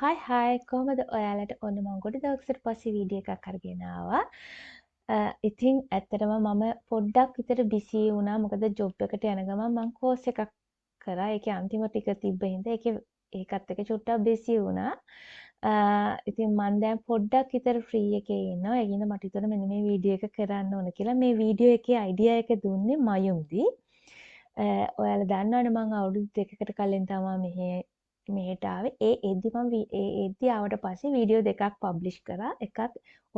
හයි කොහොමද ඔයාලට ඔන්න මම ගොඩ දවසකට පස්සේ වීඩියෝ එකක් අරගෙන ආවා. ඉතින් ඇත්තටම මම පොඩ්ඩක් විතර බිසි වුණා. මොකද ජොබ් එකට යන ගමන් මම කෝස් එකක් කරා. ඒකේ අන්තිම ටික තිබ්බ හින්දා ඒකත් එක චුට්ටක් බිසි වුණා. ඉතින් මම දැන් පොඩ්ඩක් විතර ෆ්‍රී එකේ ඉන්නවා. ඒ හින්දා මට හිතුණා මෙන්න මේ වීඩියෝ එක කරන්න ඕන කියලා. මේ වීඩියෝ එකේ අයිඩියා එක දුන්නේ මයුම්දි. ඔයාලා දන්නවනේ මම අවුරුදු 2කට කලින් තමයි මෙහෙට ආවේ. එද්දි මම එද්දි ආවට පස්සේ වීඩියෝ දෙකක් පබ්ලිෂ් කරා. එකක්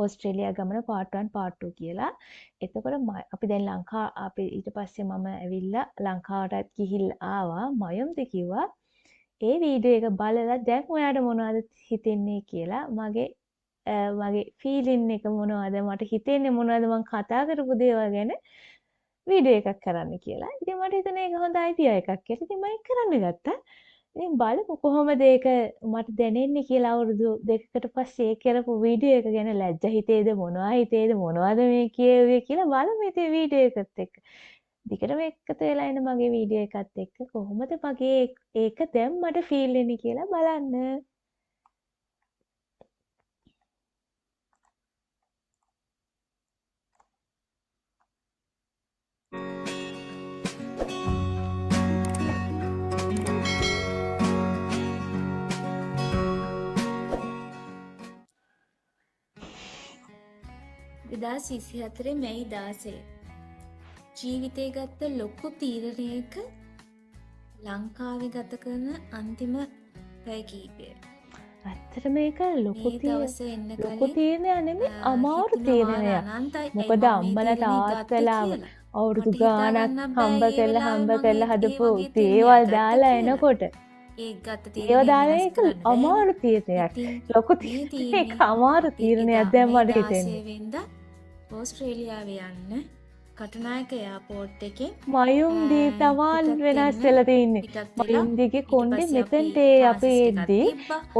ඕස්ට්‍රේලියා ගමන part 1 part 2 කියලා. එතකොට අපි දැන් අපි ඊට පස්සේ මම ඇවිල්ලා ලංකාවටත් ගිහිල්ලා ආවා. මයුම්ද කිව්වා ඒ වීඩියෝ එක බලලා දැන් ඔයාට මොනවද හිතෙන්නේ කියලා. මගේ ෆීලින් එක මොනවද, මට හිතෙන්නේ මොනවද, මම කතා කරපු දේවල් ගැන වීඩියෝ එකක් කරන්න කියලා. ඉතින් මට හිතුණා ඒක හොඳ අයිඩියා එකක් කියලා. ඉතින් මම ඒක කරන්න ගත්තා. ඉතින් බලමු කොහොමද ඒක මට දැනෙන්නේ කියලා. අවුරුදු 2කට පස්සේ ඒ කරපු වීඩියෝ එක ගැන ලැජ්ජා හිතේද මොනවද මේ කියෙව්වේ කියලා බලමු ඉතින් වීඩියෝ එකත් එක්ක. දිගටම එකතු වෙලා ඉන්න මගේ වීඩියෝ එකත් එක්ක කොහොමද මගේ ඒක දැන් මට ෆීල් වෙන්නේ කියලා බලන්න. දෙදස් 24 මැයි 16 ජීවිතය ගත්ත ලොකු තීරණයක ලංකාවේ ගත කරන අන්තිම පැය කීපය. ඇත්තට මේක ලොකු දවස එන්න තීරණයක් නෙමෙයි, අමාරු තීරණයක්. මොකද අම්මලා තාත්තලා අවුරුදු ගාණක් හම්බ කරලා හදපු දේවල් දාලා එනකොට ඒව දාලා ඒක අමාරු තීරණයක්. ලොකු තීරණයක්, අමාරු තීරණයක් දැන් මට හිතෙන්නේ. ඕස්ට්‍රේලියාවේ යන්න කටුනායක එයාපෝට් එකේ මයුම්දී තමාල් වෙනස් වෙලා තින්නේ. මයුම්දීගේ කොණ්ඩේ මෙතනට අපි එද්දී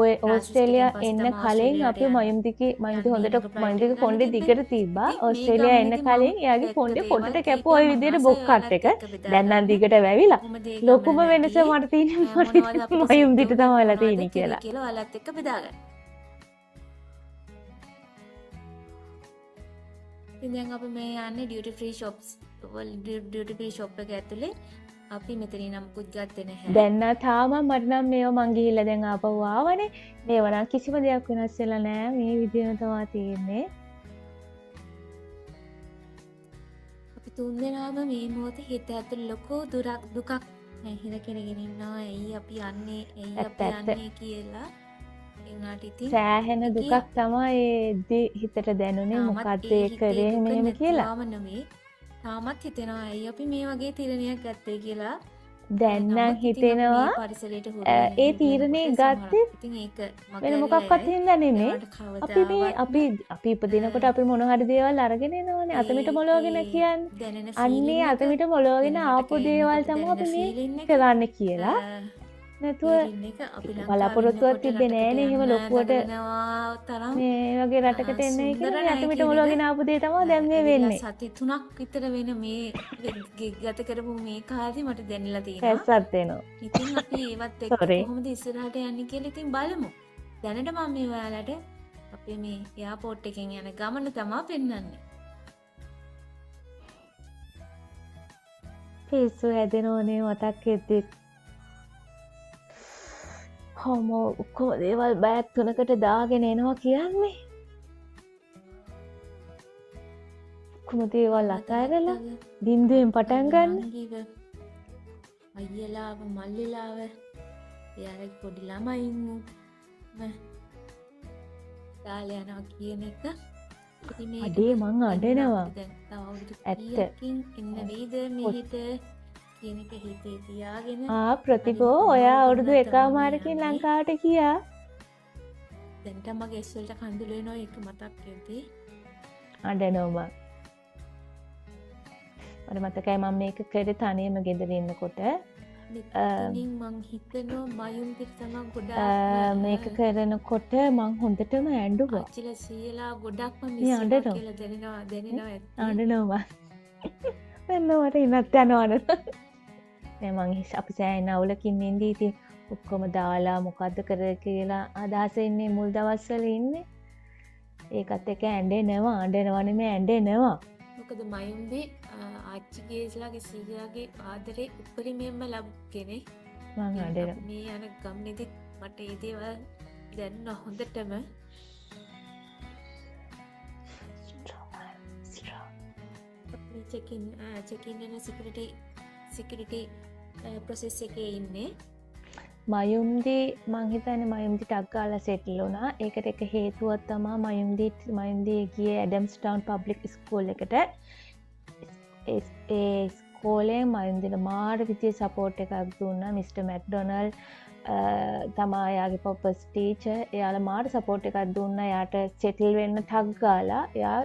ඔය ඕස්ට්‍රේලියා එන්න කලින් අපි මයුම්දීගේ මයුම්දී කොණ්ඩේ දිගට තිබ්බා. ඕස්ට්‍රේලියා එන්න කලින් එයාගේ කොණ්ඩේ පොඩට කැපුවා ඔය විදිහට බොක් කට් එක. දැන් නම් දිගට වැවිලා. ලොකුම වෙනස මට තියෙන්නේ මයුම්දීට තමයි තියෙන්නේ කියලා. ඔයාලත් එක්ක බෙදාගන්න. ඉතින් අපි මේ යන්නේ duty free shops duty free shop එක ඇතුලේ. අපි මෙතන නම් මුකුත් ගත්තේ නැහැ. දැන් නා තාම මට නම් මේව මං ගිහිල්ලා දැන් ආපහු ආවනේ. මේව නම් කිසිම දෙයක් වෙනස් වෙලා නැහැ. මේ විදිහම තමයි තියෙන්නේ. අපි තුන්දෙනාම මේ මොහොතේ හිත ඇතුලේ ලොකු දුකක් හිර කෙරගෙන ඉන්නවා. ඇයි අපි යන්නේ කියලා. සෑහෙන දුකක් තමයි හිතට දැනුනේ. මොකද්ද ඒ කරේ මෙහෙම කියලා. තාමත් හිතෙනවා ඇයි අපි මේ වගේ තීරණයක් ගත්තේ කියලා. දැන් නම් හිතෙනවා ඒ තීරණේ ගත්තේ වෙන මොකක්වත් හින්දා නෙමෙයි. අපි ඉපදිනකොට අපි මොන හරි දේවල් අරගෙන එනවනේ. අතමිට මොලවගෙන කියන්නේ. අන්නේ අතමිට මොලවගෙන ආපු දේවල් තමයි අපි මේ කරන්න කියලා. නැතුව බලාපොරොත්තුවක් තිබ්බේ නෑනේ එහෙම ලොකුවට මේ වගේ රටකට එන්නේ කියලා. අතමිට මොලවගෙන ආපු දේ තමයි දැන් මේ වෙන්නේ. සති 3ක් විතර වෙන මේ ගත කරපු මේ කාලේ මට දැනෙලා තියෙනවා. ඇස්සත් වෙනවා. ඉතින් අපි ඒවත් එක්ක කොහොමද ඉස්සරහට යන්නේ කියලා ඉතින් බලමු. දැනට මම මේ ඔයාලට අපේ මේ එයාපෝට් එකෙන් යන ගමන තමයි පෙන්වන්නේ. පිස්සු හැදෙනෝනේ මතක් වෙද්දි. ඔක්කොම දේවල් බෑග් 3කට දාගෙන එනවා කියන්නේ. ඔක්කොම දේවල් අතහැරලා බින්දුවෙන් පටන් ගන්න. අයියලාව මල්ලිලාව එයාගේ පොඩි ළමයින් දාලා යනවා කියන එක. අඩේ මං අඬනවා. ඇත්ත. එන්න වේද මෙහෙට කියන එක හිතේ තියාගෙන ප්‍රතිපෝ ඔයා අවුරුදු 1මාරකින් ලංකාවට ගියා. දැන්ට මගේ ඇස් වලට කඳුළු එනවා ඒක මතක් වෙද්දී අඬනවා මං. මට මතකයි මම මේක කරේ තනියම ගෙදර ඉන්නකොට. ඉතින් මං හිතනවා මයුම් පිට තමයි ගොඩාක් මේක කරනකොට මං හොඳටම ඇඬුවා. අච්චිලා සීලා ගොඩක්ම මිස් කියලා දැනෙනවා අඬනවා. මෙන්න මට ඉන්නත් යනවනේ. මං අපි සෑහෙන අවුලකින් ඉඳී ඉතින් ඔක්කොම දාලා මොකද්ද කරේ කියලා අදහස ඉන්නේ මුල් දවස්වල ඉන්නේ. ඒකත් එක්ක ඇඬෙනවා නෙමෙයි ඇඬෙනවා. මොකද මයුම්දී ආච්චිගේලාගේ සීයාගේ ආදරේ උපරිමයෙන්ම ලැබු කෙනෙක්. මං ඇඬෙනවා. මේ යන ගමනේදී මට ඒ දේවල් දැනෙන හොඳටම චෙකින් වෙන සිකියුරිටි ප්‍රොසෙස් එකේ ඉන්නේ. මයුම්දී මං හිතන්නේ මයුම්දී ටක් ගාලා සෙටල් වුණා. ඒකට එක හේතුවක් තමයි මයුම්දී ගියේ ඇඩම්ස්ටවුන් පබ්ලික් ස්කූල් එකට. ඒ ස්කෝලේ මයුම්දිට මාර විදිහේ සපෝට් එකක් දුන්නා. මිස්ටර් මැක්ඩොනල්ඩ් තමා එයාගේ පොපස් ටීචර්. එයාලා මාර සපෝට් එකක් දුන්නා. එයාට සෙටල් වෙන්න ටක් ගාලා එයා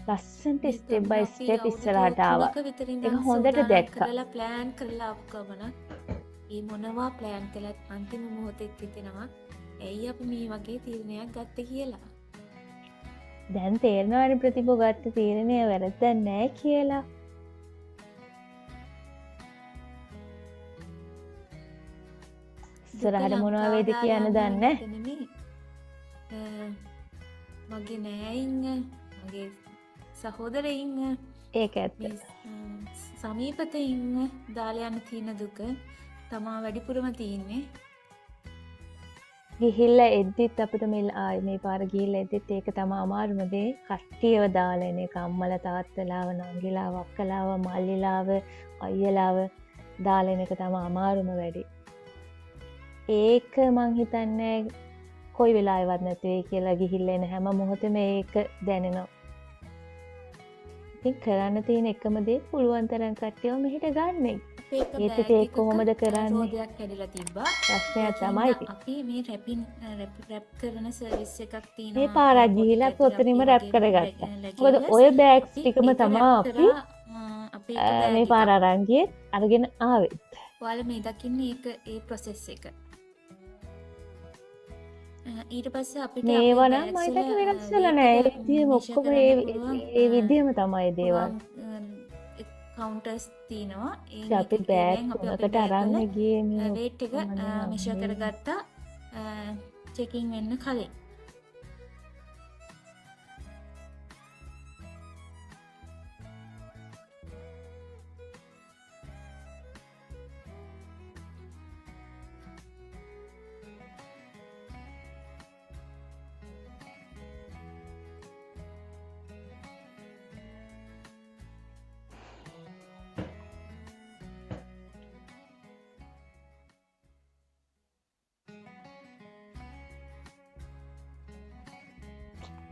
ලස්සන්ට ස්ටෙප් බයි ස්ටෙප් ඉස්සරහට ආවා. ඒක හොඳට දැක්කා. ප්ලෑන් කරලා ආපු ගමන ඒ මොනවා ප්ලෑන් කළත් අන්තිම මොහොතේ හිතෙනවා ඇයි අපි මේ වගේ තීරණයක් ගත්තේ කියලා. දැන් තේරෙනවානේ ප්‍රතිපෝ ගත්ත තීරණය වැරද්දක් නෑ කියලා. ඉස්සරහට මොනවා වේද කියන්න දන්නේ නැහැ. මගේ නෑයින් මගේ සහෝදරයින් ඒක ඇත්ත. සමීපතයින් දාලා යන්න තියෙන දුක තමා වැඩිපුරම තියෙන්නේ. ගිහිල්ලා එද්දිත් අපිට මේ පාර ගිහිල්ලා එද්දිත් ඒක තමයි අමාරුම දේ. කට්ටියව දාලා එන එක අම්මලා තාත්තලාව නංගිලාව අක්කලාව මල්ලිලාව අයියලාව දාලා එන එක තමයි අමාරුම වැඩේ. ඒක මං හිතන්නේ කොයි වෙලාවෙවත් නැති වෙයි කියලා ගිහිල්ලා එන හැම මොහොතෙම ඒක දැනෙනවා. ඉතින් කරන්න තියෙන එකම දේ පුළුවන් තරම් කට්ටියව මෙහෙට ගන්න එක. ඒත් ඒක කොහොමද කරන්නේ? රෝදයක් කැඩිලා තිබ්බා. ප්‍රශ්නයක් තමයි ඉතින්. අපි මේ රැප් කරන සර්විස් එකක් තියෙනවා. මේ පාරක් ගිහිලා ඔතනින්ම රැප් කරගත්තා. මොකද ඔය බෑග්ස් ටිකම තමයි අපි මේ පාර අරන් ගියේ අරගෙන ආවේ. ඔයාලා මේ දකින්නේ ඒ ප්‍රොසෙස් එක. ඊට පස්සේ අපිට මේවා නම් මම හිතන්නේ වෙනස් වෙලා නෑ. ඒ විදිහම ඔක්කොම ඒ විදිහම තමයි දේවල්. කවුන්ටර්ස් තියෙනවා. අපි බෑග් තුනකට අරන් ගියේ මේ වේට් එක මෙෂර් කරගත්තා චෙකින් වෙන්න කලින්.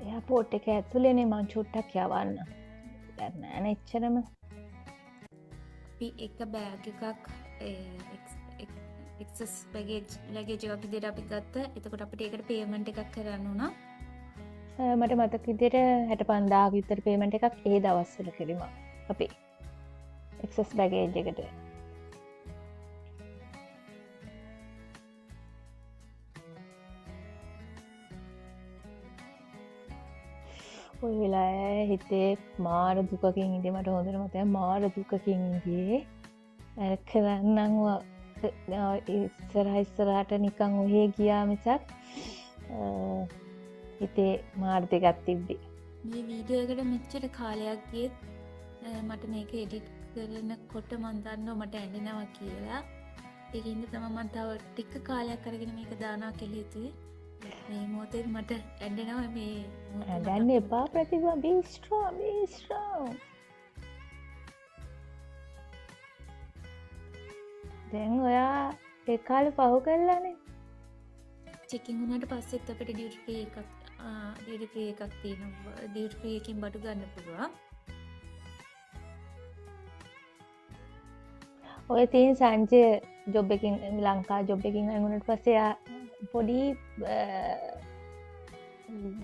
එයාපෝට් එක ඇතුලේනේ මං චුට්ටක් යවන්න. දැන් නෑ එච්චරම. අපි එක බෑග් එකක් එක්සස් බෑගේජ් එකක් විදිහට අපි ගත්තා. එතකොට අපිට ඒකට පේමන්ට් එකක් කරන්න උනා. මට මතක විදිහට 65000 විතර පේමන්ට් එකක් ඒ දවස්වල කළා. අපි එක්සස් බෑගේජ් එකට. ඔය වෙලාවේ හිතේ මාර දුකකින් ඉඳි මට හොඳට මතකයි මාර දුකකින් ගියේ. අර කරන්නම් ඉස්සරහට නිකන් ඔහේ ගියා මිසක් හිතේ මාර දෙකක් තිබ්බේ. මේ වීඩියෝ එකට මෙච්චර කාලයක් ගියත් මට මේක එඩිට් කරනකොට මන් දන්නවා මට ඇඬෙනවා කියලා. ඒකින්ද තමයි මම තව ටික කාලයක් අරගෙන මේක දානවා කියලා හිතුවේ. මේ මොහොතේ මට ඇඬෙනවා මේ දැන් එපා ප්‍රතිභා be strong. දැන් ඔයා ඒ කාලේ පහු කළානේ. චෙකින් වුණාට පස්සෙත් අපිට ඩියුටි ෆ්‍රී එකක් තියෙනවා. ඩියුටි ෆ්‍රී එකකින් බඩු ගන්න පුළුවන්. ඔය තියෙන සංජය ජොබ් එකකින් ලංකා ජොබ් එකකින් අයින් පස්සේ යා පොඩි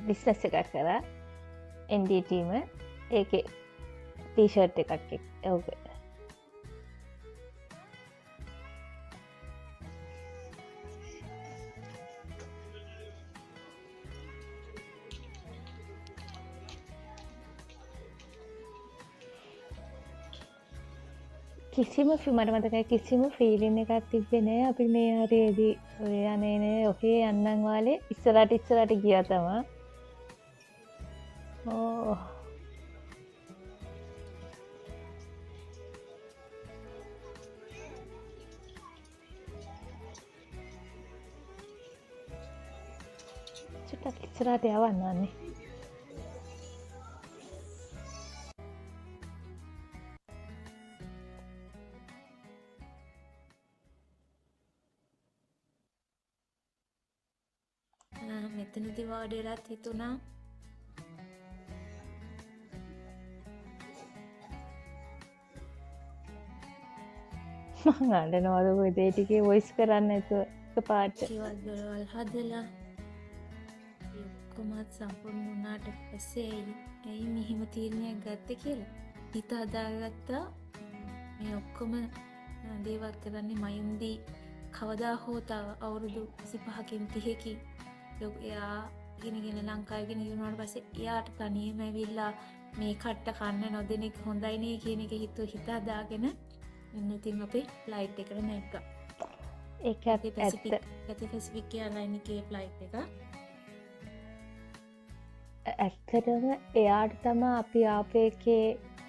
බිස්නස් එකක් කරා NDTම ඒකේ ටී-ෂර්ට් එකක් ඔව් කිසිම මට මතකයි කිසිම ෆීලින් එකක් තිබ්බේ නෑ අපි මේ හරියේදී ඔය යන්නේ ඔහේ යන්නම් වාලේ ඉස්සරට ගියා තමා. ඕ චුට්ටක් ඉස්සරහට යවන්න වන්නේ. මෙතනදි වාඩි වෙලාත් හිතුණා මං අඬනවද ඔය දේ ටිකේ වොයිස් කරන්න නැතුව එකපාරට. ගෙවල් දොරවල් හදලා ඔක්කොමත් සම්පූර්ණ වුණාට පස්සේ ඇයි මෙහෙම තීරණයක් ගත්තේ කියලා හිත හදාගත්තා. මේ ඔක්කොම දේවල් කරන්නේ මයුන්දී කවදා හෝ තව අවුරුදු 25කින් 30කින් එයා ගෙනගෙන ලංකාවේ ගෙන ඉවරනාට පස්සේ එයාට තනියම ඇවිල්ලා මේ කට්ට කන්න නොදෙන එක හොඳයි නේ කියන එක හිත හදාගෙන ඉතින් අපි ෆ්ලයිට් එකට නැග්ගා. ඒක ඇත්ත. පැසිෆික් එයාර්ලයින් එකේ ෆ්ලයිට් එක. ඇත්තටම එයාට තමයි අපි ආපු එකේ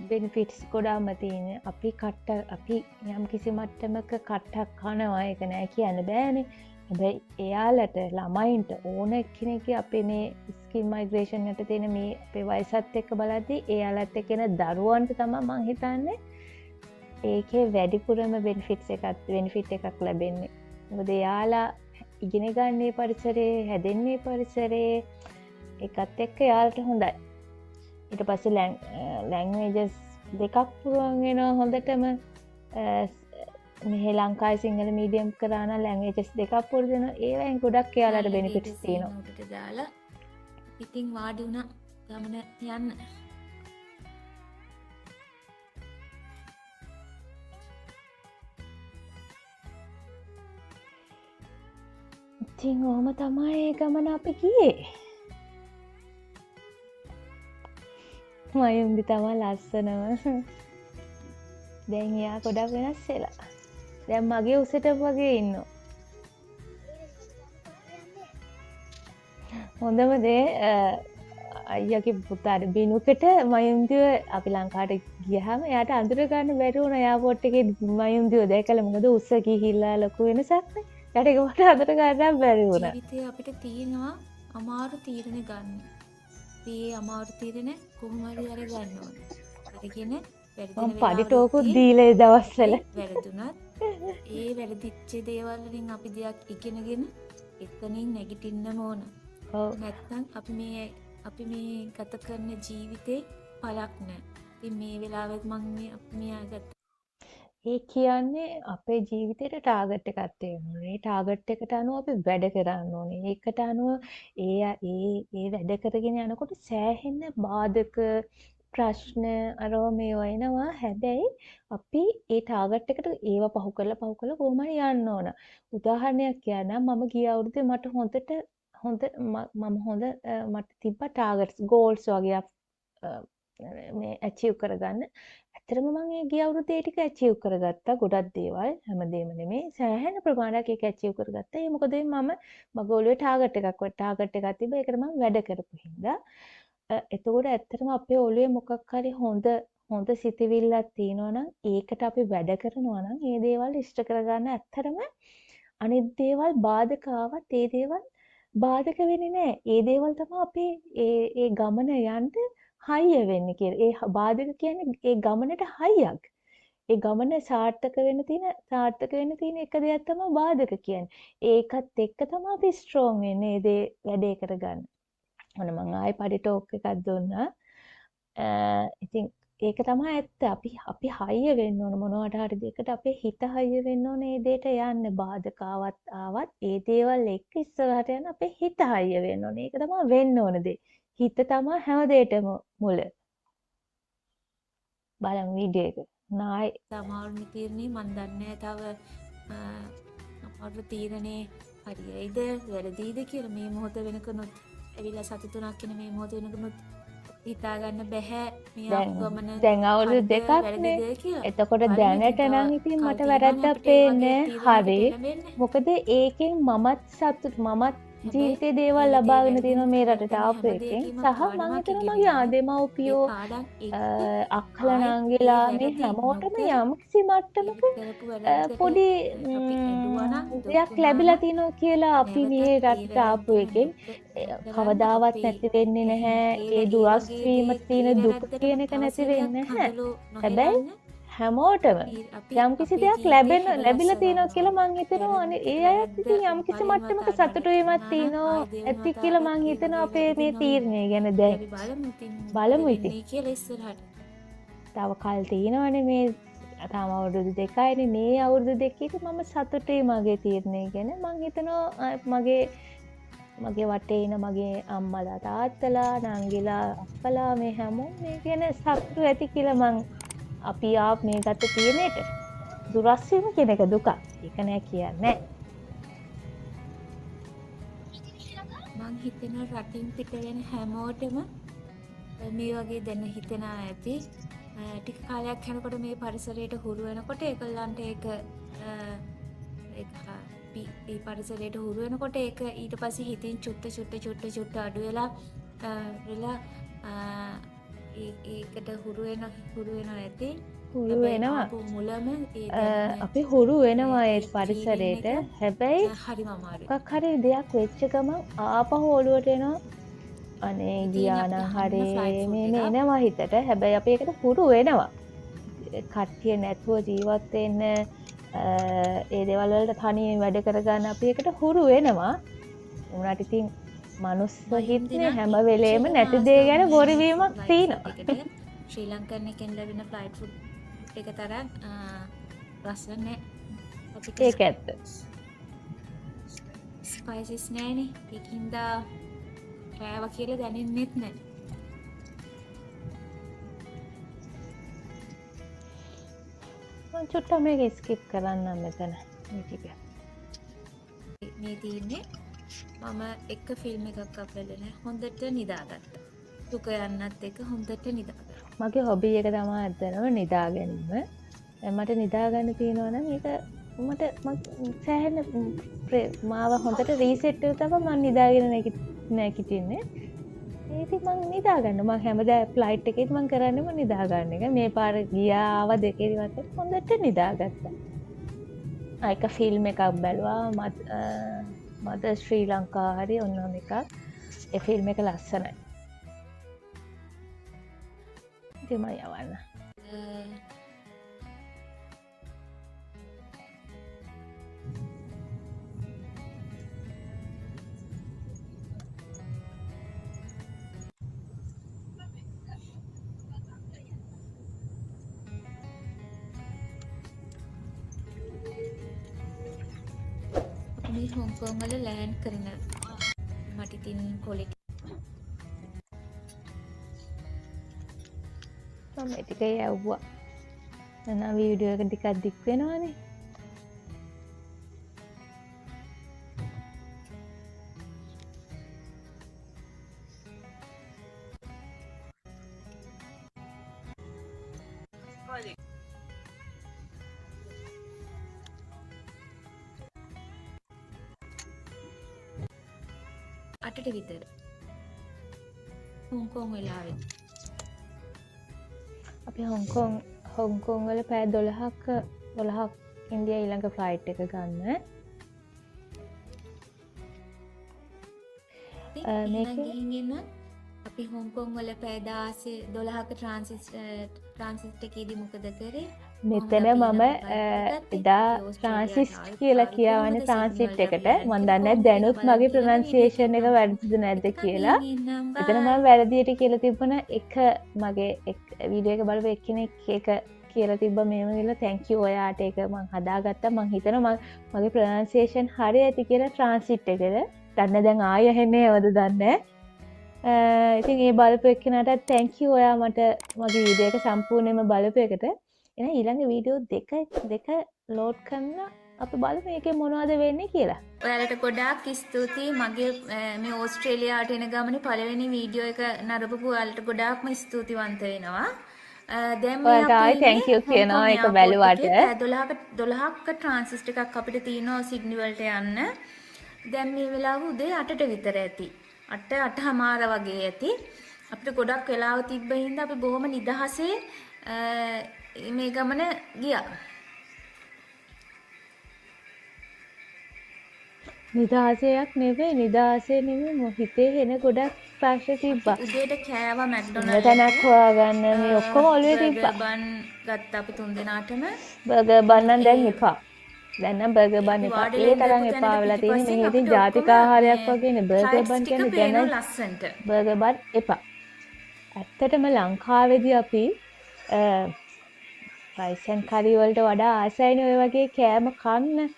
බෙනිෆිට්ස් ගොඩාම තියෙන්නේ. අපි යම් කිසි මට්ටමක කට්ටක් කනවා ඒක නෑ කියන්න බෑනේ. හැබැයි එයාලට ළමයින්ට ඕන කෙනෙක් අපේ මේ ස්කිල් මයිග්‍රේෂන් එකට තියෙන මේ අපේ වයසත් එක්ක බලද්දී එයාලත් එක්කෙන දරුවන්ට තමයි මං හිතන්නේ ඒකේ වැඩිපුරම බෙනිෆිට් එකක් ලැබෙන්නේ. මොකද එයාලා ඉගෙන ගන්නේ පරිසරේ, හැදෙන්නේ පරිසරේ එකත් එක්ක යාලට හොඳයි. ඊට පස්සේ ලැන්ග්වේජස් දෙකක් පුළුවන් වෙනවා හොඳටම. මෙහි ලංකාවේ සිංහල මීඩියම් කරා නම් ලැන්ග්වේජස් දෙකක් පුරුදු වෙනවා. ඒවෙන් ගොඩක් යාලට බෙනිෆිට්ස් තියෙනවා. උඩට දාලා ඉතින් වාඩි වුණා ගමන යන්න. ඉතින් ඕම තමයි ඒ ගමන අපි ගියේ. මයුන්දි තමා ලස්සනම. දැන් එයා ගොඩක් වෙනස් වෙලා. දැන් මගේ උසට වගේ ඉන්නවා. හොඳම දේ අයියාගේ පුතාට බිනුකට මයුන්දිව අපි ලංකාවට ගියහම එයාට අඳුර ගන්න බැරි වුණා එයාපෝට් එකේ මයුන්දිව දැකලා. මොකද උස ගිහිල්ලා ලොකු වෙනසක් නේ. එයාට ඒකට අඳුර ගන්න බැරි වුණා. ජීවිතේ අපිට තියෙනවා අමාරු තීරණ ගන්න. මේ අමාරු තීරණ කොහොම හරි අරගන්න ඕනේ. අරගෙන මම පඩි ටෝකුත් දීලා ඒ දවස්වල වැරදුනත් ඒ වැරදිච්ච දේවල් වලින් අපි දෙයක් ඉගෙනගෙන එතනින් නැගිටින්නම ඕන. ඔව්. නැත්නම් අපි මේ ගත කරන ජීවිතේ පළක් නැහැ. ඉතින් මේ වෙලාවෙත් මම මෙයා ගත්ත ඒ කියන්නේ අපේ ජීවිතේට ටාගට් එකක් තියෙනවා. ඒ ටාගට් එකට අනුව අපි වැඩ කරන්න ඕනේ. ඒකට අනුව ඒ වැඩ කරගෙන යනකොට සෑහෙන බාධක ප්‍රශ්න අරව මේවා එනවා. හැබැයි අපි ඒ ටාගට් එකට ඒව පහු කරලා කොහොම හරි යන්න ඕන. උදාහරණයක් කියන්නම් මම ගිය අවුරුද්දේ මට තිබ්බ ටාගට්ස් ගෝල්ස් වගේ මේ ඇචීව් කරගන්න. ඇත්තටම මම ඒ ගිය අවුරුද්දේ ඒ ටික ඇචීව් කරගත්තා. ගොඩක් දේවල් හැමදේම නෙමෙයි. සෑහෙන ප්‍රමාණයක් ඒක ඇචීව් කරගත්තා. ඒ මොකද මගේ ඔළුවේ ටාගට් එකක් තිබ්බා. ඒකට මම වැඩ කරපු හින්දා. එතකොට ඇත්තටම අපේ ඔළුවේ මොකක් හරි හොඳ සිතිවිල්ලක් තියෙනවා නම් ඒකට අපි වැඩ කරනවා නම් ඒ දේවල් ඉෂ්ට කරගන්න ඇත්තටම අනිත් දේවල් බාධක ආවත් ඒ දේවල් බාධක වෙන්නේ නැහැ. ඒ දේවල් තමයි අපේ ඒ ගමන යන්න හයිය වෙන්නේ කියලා. ඒ බාධක කියන්නේ ඒ ගමනට හයියක්. ඒ ගමන සාර්ථක වෙන්න තියෙන එක දෙයක් තමයි බාධක කියන්නේ. ඒකත් එක්ක තමයි අපි ස්ට්‍රෝං වෙන්නේ ඒ දේ වැඩේ කරගන්න. ඔන්න මං ආයෙ පඩි ටෝක් එකක් දුන්නා. ඉතින් ඒක තමයි ඇත්ත. අපි හයිය වෙන්න ඕන මොනවට හරි දෙයකට අපේ හිත හයිය වෙන්න ඕන ඒ දෙයට යන්න. බාධක ආවත් ඒ දේවල් එක්ක ඉස්සරහට යන අපේ හිත හයිය වෙන්න ඕන. ඒක තමයි වෙන්න ඕන දේ. හිත තමයි හැම දෙයකටම මුල. බලමු වීඩියෝ එක. නායි සමහරු තීරණේ මන් දන්නේ තව අමාරු තීරණේ හරියයිද වැරදිද කියලා මේ මොහොත වෙනකනොත් ඇවිල්ලා සති 3ක් කියන මේ මොහොත වෙනකනොත් හිතාගන්න බැහැ මේ දැන් ආපු ගමන දැන් අවුරුදු හරිද දෙකක්නේ. වැරදිද කියලා. එතකොට බලමු ඉතින් දැනට තව නම් ඉතින් කල් මට තියෙනවානේ වැරද්දක් අපිට ඒ වගේ පේන්නේ තීරණයකට හරි. එළඹෙන්න. මොකද ඒකෙන් මමත් හැබැයි ජීවිතේ දේවල් ජීවිතේ ලබාගෙන වැරදෙන තියෙනවා මේ රටට වැරදෙන ආපු හැම එකෙන්. දෙයකින්ම සහ මම පාඩමක් හිතනවා ඉගෙන මගේ ගන්න. ඒ ආදෙමව්පියෝ පාඩම් එක්ක අක්කලා ආයෙත් ඒ නංගිලා මේ වැරදි හැමෝටම නොකර යම්කිසි ඒ මට්ටමක කරපු වැරද්දට පොඩි අපි ඇඬුවා නම් දුක් දෙයක් වුණා ලැබිලා නම් තියෙනවා කියලා අපි නැවතත් මේ ඒ රටට ආපු වැරද්දම එකෙන් නොකරන්න කවදාවත් අපි නැති වෙන්නේ නැහැ. ඒ ඒ දුරස් වගේ වීම දේ ඒ තියෙන දුක වැරද්දටම කියන එක තව නැති සැරයක් වෙන්නේ නැහැ. හඳුළු හැබැයි නොහෙලන්න හැමෝටම අපි යම්කිසි අපේ දෙයක් ජීවිතේ ලැබිලා හැඩගස්ස තියෙනවා ගන්න කියලා ඕනේ. මං හිතනවා. අනේ ඒ අයත් වැරද්ද ඉතින් යම්කිසි පළවෙනි මට්ටමක වතාවට සතුටු වීමක් වැරදුනා නම් තියෙනවා ආයෙ දෙවෙනි ඇති කියලා මං වතාවටත් ඒ හිතනවා වගේ අපේ වැරදි මේ නොවෙන්න. තීරණය ගැන. ඉතින් දැන් අපි බලමු ඉතින් මොකද බලමු ඉතින්. වෙන්නේ කියලා ඉස්සරහට. තව කල් තියෙනවනේ මේ තාම අවුරුදු 2යිනේ. මේ අවුරුදු 2 මම සතුටුයි මගේ තීරණය ගැන. මං හිතනවා මගේ වටේ ඉන්න මගේ අම්මලා තාත්තලා නංගිලා අක්කලා මේ හැමෝම මේ ගැන සතුටු ඇති කියලා මං අපි මේ ගත තීරණයට දුරස් වීම කියන එක දුකක්. ඒක නෑ කියන්නේ. මං හිතනවා රටින් පිට වෙන හැමෝටම මේ වගේ දැන හිතෙනා ඇති. ටික කාලයක් යනකොට මේ පරිසරයට හුරු වෙනකොට ඒගොල්ලන්ට ඒක ඒ පරිසරයට හුරු වෙනකොට ඒක ඊට පස්සේ හිතින් චුට්ට අඩු වෙලා ඒකට හුරු වෙනවා ඇති. හුරු වෙනවා. මුලම අපි හුරු වෙනවා ඒ පරිසරයට. හැබැයි හරිම අමාරුයි. මොකක් හරි දෙයක් වෙච්ච ගමන් ආපහු ඔලුවට එනවා. අනේ ගියා නම් හරි මේ එනවා හිතට. හැබැයි අපි ඒකට හුරු වෙනවා. කට්ටිය නැතුව ජීවත් වෙන්න ඒ දේවල් වලට තනියෙන් වැඩ කරගන්න අපි ඒකට හුරු වෙනවා. උනාට ඉතින් මනුස්ස හිත්නේ හැම වෙලේම නැති දේ ගැන බොරුවීමක් තියෙනවා. ශ්‍රී ලංකන් එකෙන් ලැබෙන ෆ්ලයිට් ෆුඩ් එක තරම් රසවත් නෑ. අපිට ඒක ඇත්ත. ස්පයිසස් නෑනේ. ඒකින්ද කෑවා කියලා දැනෙන්නෙත් නෑ. මම චුට්ටක් මේක ස්කිප් කරන්නම් මෙතන මේ ටික. මේ තියෙන්නේ මම එක ෆිල්ම් එකක් අපලන හොඳට නිදාගත්තා. දුක යන්නත් එක හොඳට නිදාගත්තා. මගේ හොබි එක තමයි අදනම නිදා ගැනීම. මට නිදා ගන්න තියෙනවා නම් ඒක මට සෑහෙන මාව හොඳට රීසෙට් වෙලා තමයි මම නිදාගෙන නැගිටින්නේ. ඒක මම නිදා ගන්න. මම හැමදාම ෆ්ලයිට් එකේත් මම කරන්නේම නිදා ගන්න එක. මේ පාර ගියාව දෙකේවත් හොඳට නිදාගත්තා. ඒක ෆිල්ම් එකක් බැලුවා. මද ශ්‍රී ලංකා හරි ඔන්න එකක්. ඒ ෆිල්ම් එක ලස්සනයි. ඉතින් මම යවන්න. මේ හොංකොං වල ලෑන්ඩ් කරන මට ඉතින් කොලෙක් මම ටික යවුවා. එහෙනම් වීඩියෝ එක ටිකක් දික් වෙනවනේ. අටට විතර හොංකොං වෙලාවෙන් අපි හොංකොං වල පැය 12ක් ඉන්දියා ඊළඟ ෆ්ලයිට් එක ගන්න. ගිහින් අපි හොංකොං වල පැය 12ක ට්‍රාන්සිට් එකේදී මොකද කරේ? මෙතන මම එදා ට්‍රාන්සිට් කියලා කියවනේ ට්‍රාන්සිට් එකට. මම දන්නේ දැනුත් මගේ ප්‍රොනන්සියේෂන් එක වැරදිද නැද්ද කියලා. එතන මම වැරදියට කියලා තිබුණා. මගේ වීඩියෝ එක බලපු එක්කෙනෙක් ඒක කියලා තිබ්බ මේව කියලා thank you ඔයාට ඒක මම හදාගත්තා. මම හිතනවා මගේ ප්‍රොනන්සියේෂන් හරි ඇති කියලා ට්‍රාන්සිට් එකට. දන්න දැන් ආයෙ ඇහෙන්නේ නැවද දන්නේ. ඉතින් ඒ බලපු එක්කෙනාට thank you ඔයා මට මගේ වීඩියෝ එක සම්පූර්ණයෙන්ම බලපු එකට. එහෙනම් ඊළඟ වීඩියෝ දෙක ලෝඩ් කරන අපි බලමු මේකේ මොනවද වෙන්නේ කියලා. ඔයාලට ගොඩාක් ස්තුතියි මගේ මේ ඕස්ට්‍රේලියාවට එන ගමනේ පළවෙනි වීඩියෝ එක නරඹපු ඔයාලට ගොඩාක්ම ස්තුතිවන්ත වෙනවා. දැන් මේ ඔයාලට ආයි අපි thank you ඉන්නේ කියනවා හොංකොං ඒක එයාපෝට් බැලුවට. එකේ 12ක ට්‍රාන්සිස්ට් එකක් අපිට තියෙනවා සිඩ්නි වලට යන්න. දැන් මේ වෙලාව උදේ 8ට විතර ඇති. 8:00මාර වගේ ඇති. අපිට ගොඩක් වෙලාව තිබ්බ හින්දා අපි බොහොම නිදහසේ මේ ගමන ගියා. නිදහසයක් නෙමෙයි හිතේ එන ගොඩක් ප්‍රශ්න තිබ්බා. උදේට කෑවා මැක්ඩොනල්ඩ් තැනක් හොයාගන්න මේ ඔක්කොම ඔළුවේ තිබ්බා. බන් ගත්තා අපි තුන් දෙනාටම. බර්ගර් බන් නම් දැන් එපා. දැන් නම් බර්ගර් බන් එපා. ඒ තරම් එපා වෙලා තියෙන්නේ. මේ ඉතින් ජාතික ආහාරයක් වගේනේ බර්ගර් බන් කියන්නේ දැන් ලස්සන්ට. බර්ගර් බන් එපා. ඇත්තටම ලංකාවේදී අපි රයිස් ඇන්ඩ් කරි වලට වඩා ආසයිනේ ඔය වගේ කෑම කන්න.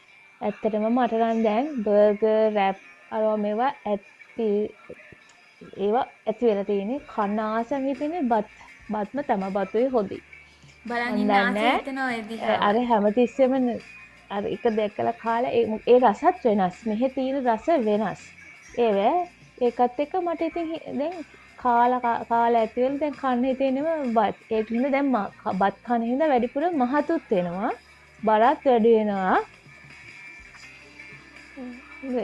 ඇත්තටම මට නම් දැන් බර්ගර් රැප් අරවා මේවා ඇති වෙලා තියෙන්නේ කන්න ආසම හිතෙන්නේ බත්ම තමයි බතුයි හොදි. බලන් ඉන්න ආසෙ හිතෙනවා ඒ දිහා. අර හැමතිස්සෙම අර එක දැකලා කාලා ඒ රසත් වෙනස්. මෙහෙ තියෙන රස වෙනස්. ඒකත් එක්ක මට ඉතින් දැන් කාලා ඇති වෙලා දැන් කන්න හිතෙනම බත්. ඒක හින්දා දැන් බත් කන හින්දා වැඩිපුර මහතුත් වෙනවා. බරත් වැඩි වෙනවා.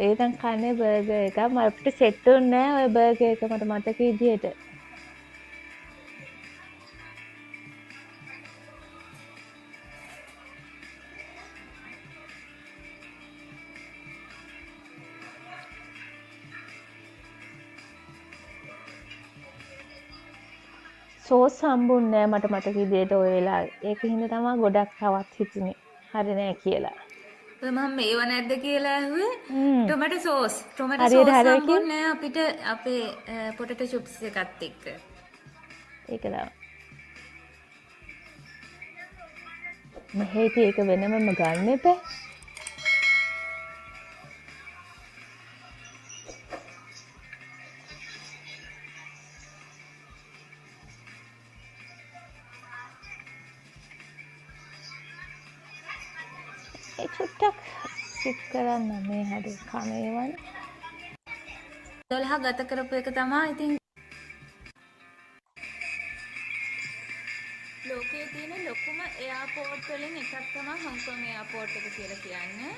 ඒකන් කන්නේ බර්ගර් එක මට සෙට් වුණේ නැහැ ඔය බර්ගර් එක මට මතක විදියට. සෝස් හම්බුන්නේ නැහැ මට මතක විදියට ඔය වෙලාවේ. ඒක හින්දා තමයි ගොඩක් තවත් හිතුනේ. හරි නෑ කියලා. මම මේව නැද්ද කියලා ඇහුවේ. Tomato sauce. ටොමැටෝ හරියට සෝස් හරියට හම්බුන්නේ නැහැ අපිට අපේ පොටේටෝ චිප්ස් එකත් එක්ක. ඒක තමයි. මෙහෙ ඉතින් ඒක වෙනමම ගන්න එපා. ඒ චුට්ටක් සිත් කරන්න මේ හරි කමේ වань 12 ගත කරපු එක තමයි ඉතින් ලෝකයේ තියෙන ලොකුම එයාපෝට් වලින් එකක් තමයි හොංකොං එයාපෝට් එක කියලා කියන්නේ.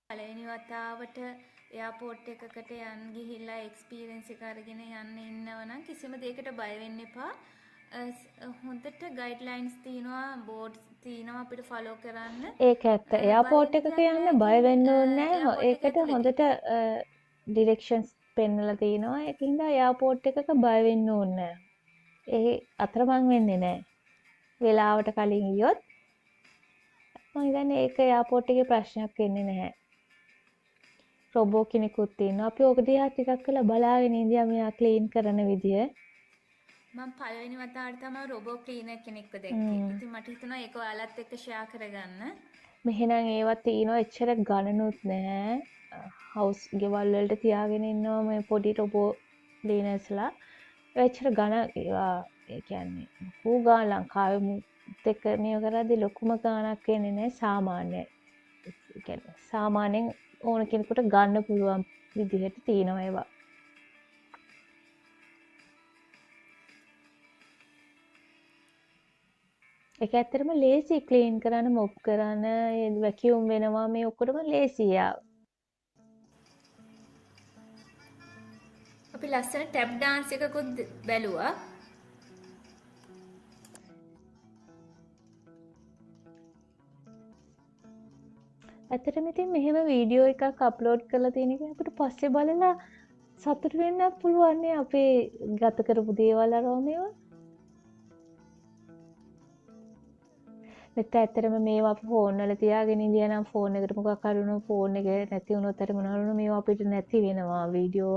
පළවෙනි වතාවට එයාපෝට් එකකට යන්න ගිහිල්ලා එක්ස්පීරියන්ස් එක අරගෙන යන්න ඉන්නවනම් කිසිම දෙයකට බය වෙන්න එපා. හොඳට ගයිඩ්ලයින්ස් තියෙනවා බෝඩ්ස් තියෙනවා අපිට ෆලෝ කරන්න. ඒක ඇත්ත. එයාපෝට් එකක යන්න බය වෙන්න ඕනේ නැහැ. ඒකට හොඳට ඩිරෙක්ෂන්ස් පෙන්නලා තියෙනවා. ඒකින්ද එයාපෝට් එකක බය වෙන්න ඕනේ නැහැ. ඒ අතරමං වෙන්නේ නැහැ. වෙලාවට කලින් ගියොත් මම හිතන්නේ ඒක එයාපෝට් එකේ ප්‍රශ්නයක් වෙන්නේ නැහැ. රොබෝ කෙනෙකුත් ඉන්නවා. අපි ඕක දිහා ටිකක් කළා බලාගෙන ඉඳියා මෙයා ක්ලීන් කරන විදිය. මම පළවෙනි වතාවට තමයි රොබෝ ක්ලීනර් කෙනෙක්ව දැක්කේ. ඉතින් මට හිතුණා ඒක ඔයාලත් එක්ක ෂෙයා කරගන්න. මෙහෙනම් ඒවා තියෙනවා එච්චර ගණනුත් නැහැ. හවුස් ගෙවල් වලට තියාගෙන ඉන්නවා මේ පොඩි රොබෝ ක්ලීනර්ස්ලා. එච්චර ගණන් ඒවා ඒ කියන්නේ ලොකු ගාන ලංකාවේ මුත් එක්ක මේව කරද්දී ලොකුම ගාණක් වෙන්නේ නැහැ සාමාන්‍යයි. ඒ කියන්නේ සාමාන්‍යයෙන් ඕන කෙනෙකුට ගන්න පුළුවන් විදිහට තියෙනවා ඒවා. ඒක ඇත්තටම ලේසි ක්ලීන් කරන්න මොප් කරන්න වැකියුම් වෙනවා මේ ඔක්කොටම ලේසි යා. අපි ලස්සන ටැප් ඩාන්ස් එකකුත් බැලුවා. ඇත්තටම ඉතින් මෙහෙම වීඩියෝ එකක් අප්ලෝඩ් කරලා තියෙන එක අපිට පස්සේ බලලා සතුට වෙන්න පුළුවන් නේ අපේ ගත කරපු දේවල් අරව මේවා. නැත්නම් ඇත්තටම මේවා අපි ෆෝන් වල තියාගෙන ඉඳියා නම් ෆෝන් එකට මොකක් හරි වුණොත් ෆෝන් එක නැති වුණොත් හරි මොනවා වුණොත් මේවා අපිට නැති වෙනවා. වීඩියෝ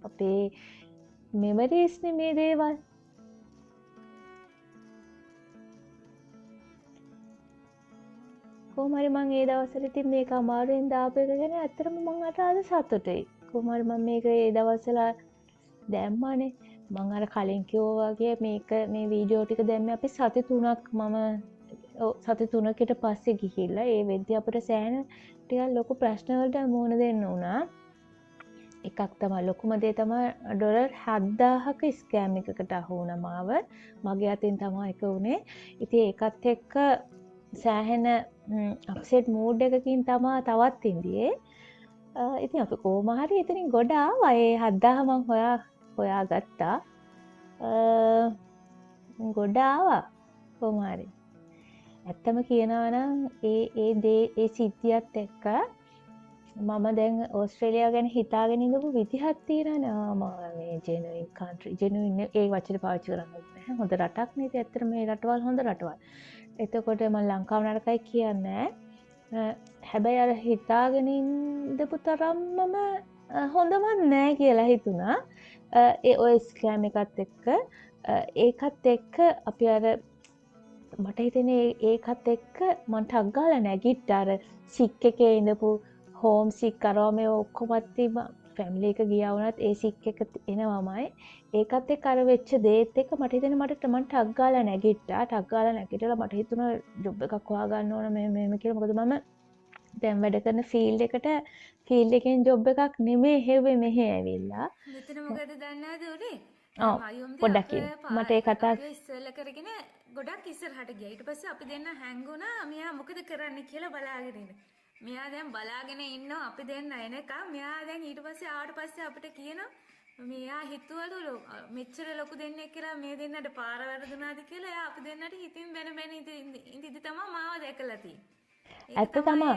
අපේ මෙමරීස් නේ මේ දේවල්. කොහොම හරි මම ඒ දවස්වල ඉතින් මේක අමාරුවෙන් දාපු එක ගැන ඇත්තටම මම අද සතුටුයි. කොහොම හරි මම මේක ඒ දවස්වල දැම්මානේ. මම අර කලින් කිව්වා වගේ මේක මේ වීඩියෝ ටික දැම්මේ අපි සති 3ක් සති 3කට පස්සේ ගිහිල්ලා ඒ වෙද්දී අපිට සෑහෙන ටිකක් ලොකු ප්‍රශ්න වලට මුහුණ දෙන්න වුණා. එකක් තමයි ලොකුම දේ තමයි ඩොලර් 7000ක ස්කෑම් එකකට අහු වුණා මාව. මගේ අතින් තමයි ඒක උනේ. ඉතින් ඒකත් එක්ක සෑහෙන අප්සෙට් මූඩ් එකකින් තමයි තවත් ඉඳියේ. ඉතින් අපි කොහොම හරි එතනින් ගොඩ ආවා. ඒ 7000 මං හොයාගත්තා. ගොඩ ආවා කොහොම හරි. ඇත්තම කියනවා නම් ඒ සිද්ධියත් එක්ක මම දැන් ඕස්ට්‍රේලියාව ගැන හිතාගෙන ඉඳපු විදිහක් තියෙනවනේ. මේ ජෙනුයින් කන්ට්‍රි ජෙනුයින් ඒ වචනේ පාවිච්චි කරන්නේ නැහැ. හොඳ රටක් නේද? ඇත්තට මේ රටවල් හොඳ රටවල්. එතකොට මම ලංකාව නරකයි කියන්නේ හැබැයි අර හිතාගෙන ඉඳපු තරම්මම හොඳවත් නෑ කියලා හිතුණා. ඒ ඔය ස්කෑම් එකත් එක්ක ඒකත් එක්ක අපි අර මට හිතෙන්නේ ඒකත් එක්ක මං ටක් ගාලා නැගිට්ටා. අර සික් එකේ ඉඳපු හෝම් සික් අරවා මේ ඔක්කොමත් ෆැමිලි එක ගියා වුණත් ඒ සික් එක එනවමයි. ඒකත් එක්ක අර වෙච්ච දේත් එක්ක මට හිතෙන්නේ මම ටක් ගාලා නැගිට්ටා. ටක් ගාලා නැගිටලා මට හිතුණා ජොබ් එකක් හොයාගන්න ඕන මේ කියලා. මොකද මම දැන් වැඩ කරන ෆීල්ඩ් එකෙන් ජොබ් එකක් නෙමෙයි හෙව්වේ මෙහෙ ඇවිල්ලා. මෙතන මොකද දන්නවද උනේ? පොඩ්ඩක් මට ඒ කතා ඉස්සෙල්ලා කරගෙන ගොඩක් ඉස්සරහට ගියා. ඊට පස්සේ අපි දෙන්න හැංගුණා මෙයා මොකද කරන්නේ කියලා බලාගෙන ඉන්න. මෙයා දැන් බලාගෙන ඉන්නවා අපි දෙන්න එනකම්. මෙයා දැන් ඊට පස්සේ ආවට පස්සේ අපිට කියනවා මෙයා හිතුවලු මෙච්චර ලොකු දෙන්නෙක් කියලා මේ දෙන්නට පාර වැරදුනාද කියලා. එයා අපි දෙන්නට හිතින් බැන ඉඳිදි තමයි මාව දැකලා තියෙන්නේ. ඇත්ත තමා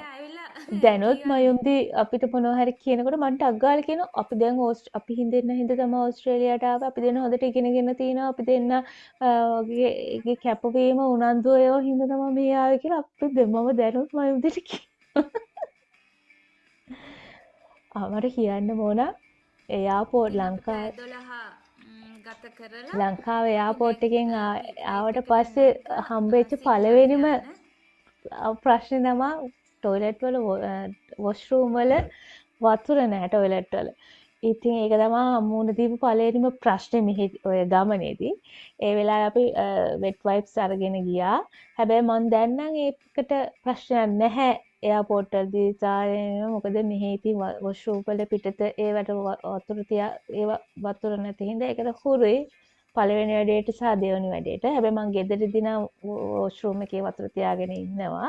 දැනුත් මයුම්දි අපිට මොනවා හරි කියනකොට මට අග්ගාල කියනවා අපි දැන් අපි හින්දෙන්න තමයි ඕස්ට්‍රේලියාවට ආවේ. අපි දෙන්න හොඳට ඉගෙනගෙන තිනවා. අපි දෙන්න වගේ කැපවීම උනන්දුව ඒවා හින්දා තමයි මේ ආවේ කියලා අපි දෙමම දැනුත් මයුම්දිට කියනවා. මට කියන්න ඕන එයාපෝට් ලංකාවේ එයාපෝට් එකෙන් ආවට පස්සේ හම්බෙච්ච පළවෙනිම ප්‍රශ්නේ තමා ටොයිලට් වල වොෂ්රූම් වල වතුර නැහැ ටොයිලට් වල. ඉතින් ඒක තමයි මුණ දීපු පළවෙනිම ප්‍රශ්නේ මෙහි ඔය ගමනේදී. ඒ වෙලාවේ අපි වෙට් වයිප්ස් අරගෙන ගියා. හැබැයි මම දැන් නම් ඒකට ප්‍රශ්නයක් නැහැ එයාපෝට් වලදී සාරේ මොකද මෙහි ඉතින් වොෂ්රූම් වල පිටත ඒවට වතුර වතුර නැති හින්දා ඒකට හුරුයි. පළවෙනි වැඩේට සහ දෙවෙනි වැඩේට. හැබැයි මං ගෙදරදී නම් වොෂ්රූම් එකේ වතුර තියාගෙන ඉන්නවා.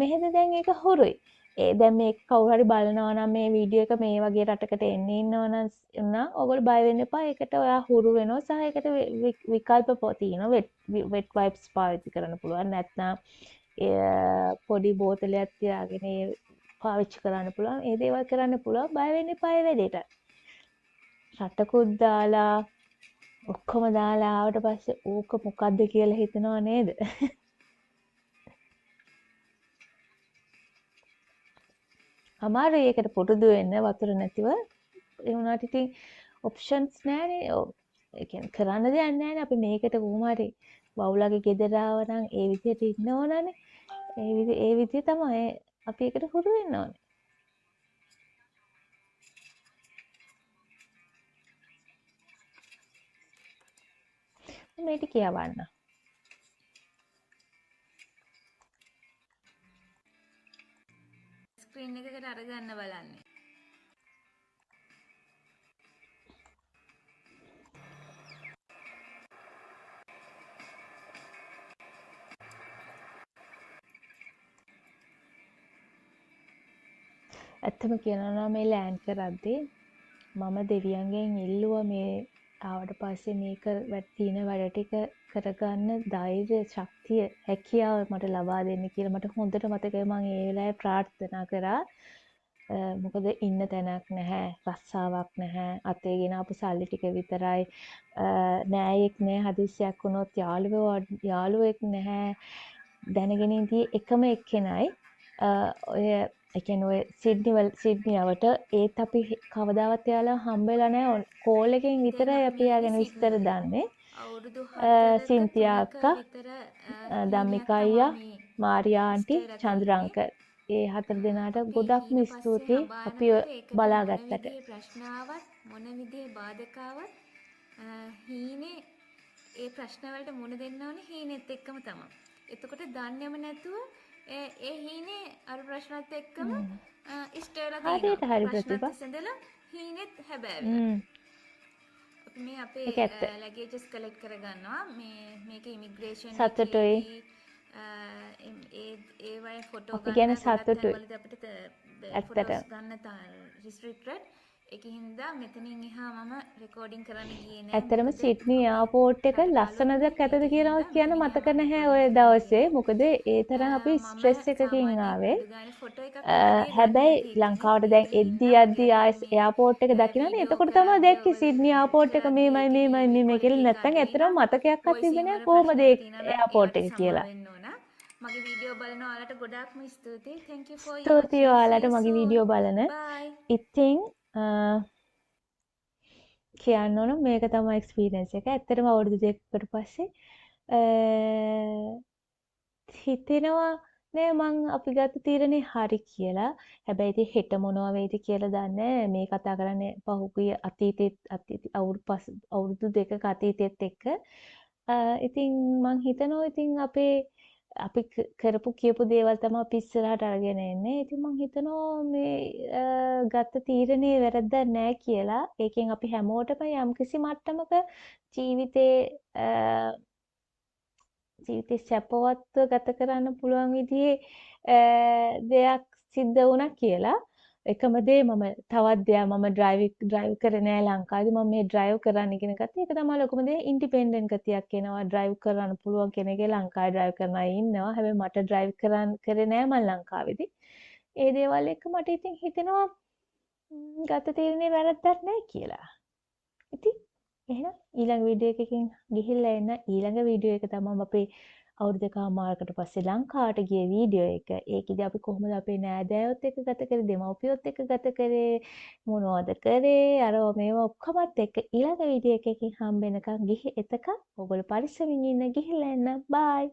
මෙහෙද දැන් ඒක හුරුයි. දැන් මේක කවුරු හරි බලනවා නම් මේ වීඩියෝ එක මේ වගේ රටකට එන්නේ ඉන්නවා නම් ඔයගොල්ලෝ බය වෙන්න එපා. ඒකට ඔයා හුරු වෙනවා සහ ඒකට විකල්ප තියෙනවා. වෙට් වයිප්ස් පාවිච්චි කරන්න පුළුවන්. නැත්නම් පොඩි බෝතලයක් තියාගෙන පාවිච්චි කරන්න පුළුවන්. ඒ දේවල් කරන්න පුළුවන්. බය වෙන්න එපා ඒ වැඩේට. රටකුත් දාලා ඔක්කොම දාලා ආවට පස්සේ ඕක මොකද්ද කියලා හිතනවා නේද? අමාරුයි ඒකට පුරුදු වෙන්න වතුර නැතිව. ඒ වුණාට ඉතින් ඔප්ෂන්ස් නැහැනේ. ඒ කියන්නේ කරන්න දෙයක් නැහැනේ. අපි මේකට කොහොම හරි බවුලගේ ගෙදර ආව නම් ඒ විදිහට ඉන්න ඕනනේ. ඒ විදිහ තමයි අපි ඒකට හුරු වෙන්න ඕනේ. මේක කියවන්න. ස්ක්‍රීන් එකකට අරගන්න බලන්නේ. ඇත්තම කියනවා නම් මේ ලෑන්ඩ් කරද්දී මම දෙවියන්ගෙන් ඉල්ලුවා මේ ආවට පස්සේ මේක තියෙන වැඩ ටික කරගන්න ධෛර්ය ශක්තිය හැකියාව මට ලබා දෙන්න කියලා. මට හොඳට මතකයි මම ඒ වෙලාවේ ප්‍රාර්ථනා කරා. මොකද ඉන්න තැනක් නැහැ, රස්සාවක් නැහැ, අතේ ගෙන ආපු සල්ලි ටික විතරයි. නෑයෙක් නෑ, හදිස්සියක් වුණොත් යාළුවෙක් නැහැ. දැනගෙන ඉඳී එකම එක්කෙනයි ඔය ඒ කියන්නේ ඔය සිඩ්නිවට ඒත් අපි කවදාවත් යාළුවා හම්බෙලා නැහැ. කෝල් එකෙන් විතරයි අපි යාගෙන විස්තර දන්නේ. සින්තියා අක්කා, ධම්මිකා අයියා, මාරියා ආන්ටි, චන්ද්‍රාංකර්. ඒ 4 දෙනාට ගොඩක්ම ස්තුතියි අපි බලාගත්තට. ප්‍රශ්නාවක් මොන විදිහේ බාධකාවක් හීනේ ඒ ප්‍රශ්න වලට මුහුණ දෙන්න ඕනේ හීනෙත් එක්කම තමයි. එතකොට දන්නේම නැතුව ඒ හීනේ අර ප්‍රශ්නත් එක්කම ඉෂ්ට වෙලා තියෙනවා. හරියට හරි ප්‍රශ්නත් ප්‍රතිපා. විසඳලා හීනෙත් හැබෑවිලා. අපි මේ අපේ ඒක ඇත්ත. ලැගේජස් කලෙක්ට් කරගන්නවා. මේක ඉමිග්‍රේෂන් සතුටුයි. එකේදී ඒ වගේ ෆොටෝ අපි ගන්න ගැන ගොඩක් සතුටුයි. තැන්වලදී අපිට ඇත්තට. ෆොටෝස් ගන්න රිස්ට්‍රික්ටඩ්. ඒකින්ද මෙතනින් එහා මම රෙකෝඩින් කරන්න ගියේ නෑ. ඇත්තටම මොකද සිඩ්නි එයාපෝට් එක රට ලස්සනද කලුයි. කැතද කියලා ඒකින්ද කියන්න මෙතනින් මතක එහා මම නැහැ රෙකෝඩින් ඔය කරන්න දවසේ. ගියේ. මොකද ඒ තරම් අපි මම ස්ට්‍රෙස් එකකින් සාමාන්‍යයෙන් ආවේ. අඩු ගානේ ෆොටෝ එකක් වගේ ගන්න හැබැයි නැති කෙනෙක්. ලංකාවට දැන් ඒක එද්දි හින්දා යද්දි මගේ ආයෙත් අතට මේ එයාපෝට් එක දකිනවනේ. වීඩියෝ එතකොට තමයි කරද්දී දැක්කේ ඔවල් සිඩ්නි එයාපෝට් එක කරද්දී මේමයි ඒකේ මේමයි මේ කියලා. ක්වොලිටි එක නැත්තම් අඩුයි ඇත්තටම නම් මතකයක්වත් වොයිසින් තිබ්බේ වල නැහැ කොහොමද ඒ ප්‍රශ්නයක් තියෙනවා නම් එයාපෝට් එක ඒවට සමාව කියලා. වෙන්න ඕන. මගේ වීඩියෝ බලන ඔයාලට ගොඩාක්ම ස්තුතියි. Thank you for your ස්තුතියි watching. See ඔයාලට you මගේ soon. වීඩියෝ බලන. Bye. ඉතින් කියන්න ඕන මේක තමයි එක්ස්පීරියන්ස් එක. ඇත්තටම අවුරුදු දෙකකට පස්සේ හිතෙනවා නෑ මං අපි ගත්ත තීරණේ හරි කියලා. හැබැයි ඉතින් හෙට මොනවා වෙයිද කියලා දන්නේ නෑ. මේ කතා කරන්නේ පහුගිය අතීතෙත් අවුරුදු දෙකක අතීතෙත් එක්ක. ඉතින් මං හිතනවා ඉතින් අපි කරපු කියපු දේවල් තමයි අපි ඉස්සරහට අරගෙන එන්නේ. ඉතින් මං හිතනවා මේ ගත්ත තීරණේ වැරද්දක් නෑ කියලා. ඒකෙන් අපි හැමෝටම යම්කිසි මට්ටමක ජීවිතේ සැපවත්ව ගත කරන්න පුළුවන් විදිහේ දෙයක් සිද්ධ වුණා කියලා. එකම දේ මම තවත් දෙයක් මම ඩ්‍රයිව් කරේ නෑ ලංකාවේදී. මම මේ ඩ්‍රයිව් කරන්න ඉගෙන ගත්තා. ඒක තමයි ලොකුම දේ. ඉන්ඩිපෙන්ඩන්ට් ගතියක් එනවා. ඩ්‍රයිව් කරන්න පුළුවන් කෙනෙක් ලංකාවේ ඩ්‍රයිව් කරන අය ඉන්නවා. හැබැයි මට ඩ්‍රයිව් කරේ නෑ මම ලංකාවේදී. ඒ දේවල් එක්ක මට ඉතින් හිතෙනවා ගත තීරණේ වැරද්දක් නෑ කියලා. ඉතින් එහෙනම් ඊළඟ වීඩියෝ එකකින් ගිහිල්ලා එන්න. ඊළඟ වීඩියෝ එක තමයි අපේ අවුරුදු දෙකමාරකට පස්සේ ලංකාවට ගිය වීඩියෝ එක. ඒකෙදි අපි කොහොමද අපේ නෑදෑයොත් එක්ක ගත කරේ, දෙමව්පියොත් එක්ක ගත කරේ, මොනවද කරේ, අර මේවා ඔක්කොමත් එක්ක ඊළඟ වීඩියෝ එකකින් හම්බ වෙනකන් එතකන් ඔයගොල්ලෝ පරිස්සමින් ඉන්න. ගිහිල්ලා එන්න. බයි.